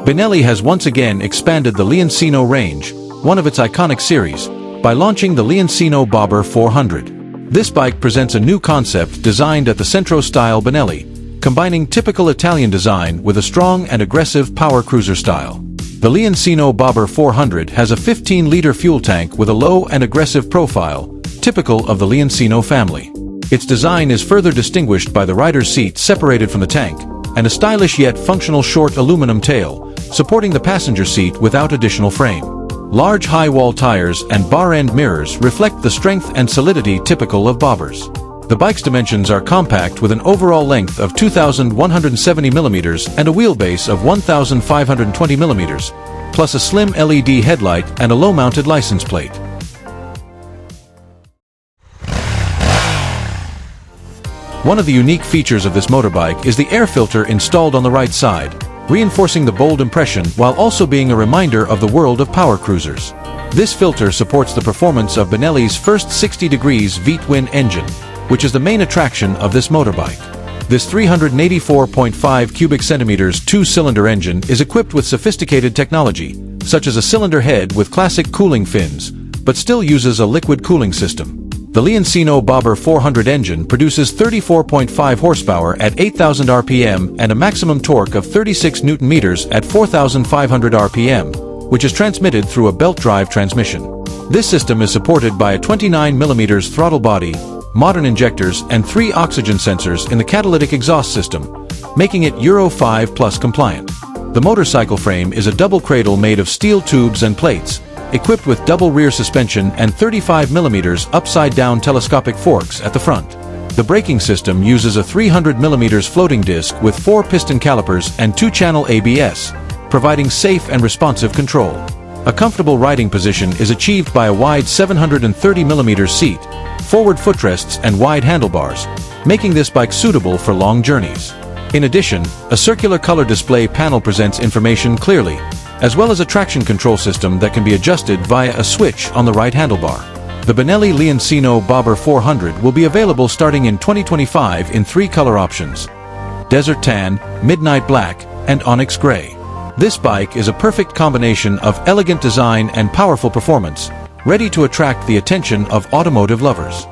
Benelli has once again expanded the Leoncino range, one of its iconic series, by launching the Leoncino Bobber 400. This bike presents a new concept designed at the Centro-style Benelli, combining typical Italian design with a strong and aggressive power cruiser style. The Leoncino Bobber 400 has a 15-liter fuel tank with a low and aggressive profile, typical of the Leoncino family. Its design is further distinguished by the rider's seat separated from the tank, and a stylish yet functional short aluminum tail, supporting the passenger seat without additional frame. Large high-wall tires and bar-end mirrors reflect the strength and solidity typical of bobbers. The bike's dimensions are compact with an overall length of 2,170 mm and a wheelbase of 1,520 mm, plus a slim LED headlight and a low-mounted license plate. One of the unique features of this motorbike is the air filter installed on the right side, reinforcing the bold impression while also being a reminder of the world of power cruisers. This filter supports the performance of Benelli's first 60 degrees V-twin engine, which is the main attraction of this motorbike. This 384.5 cubic centimeters two-cylinder engine is equipped with sophisticated technology, such as a cylinder head with classic cooling fins, but still uses a liquid cooling system. The Leoncino Bobber 400 engine produces 34.5 horsepower at 8,000 RPM and a maximum torque of 36 Nm at 4,500 RPM, which is transmitted through a belt drive transmission. This system is supported by a 29mm throttle body, modern injectors, and 3 oxygen sensors in the catalytic exhaust system, making it Euro 5+ compliant. The motorcycle frame is a double cradle made of steel tubes and plates, equipped with double rear suspension and 35mm upside-down telescopic forks at the front. The braking system uses a 300mm floating disc with 4 piston calipers and 2-channel ABS, providing safe and responsive control. A comfortable riding position is achieved by a wide 730mm seat, forward footrests, and wide handlebars, making this bike suitable for long journeys. In addition, a circular color display panel presents information clearly, as well as a traction control system that can be adjusted via a switch on the right handlebar. The Benelli Leoncino Bobber 400 will be available starting in 2025 in 3 color options: Desert Tan, Midnight Black, and Onyx Gray. This bike is a perfect combination of elegant design and powerful performance, ready to attract the attention of automotive lovers.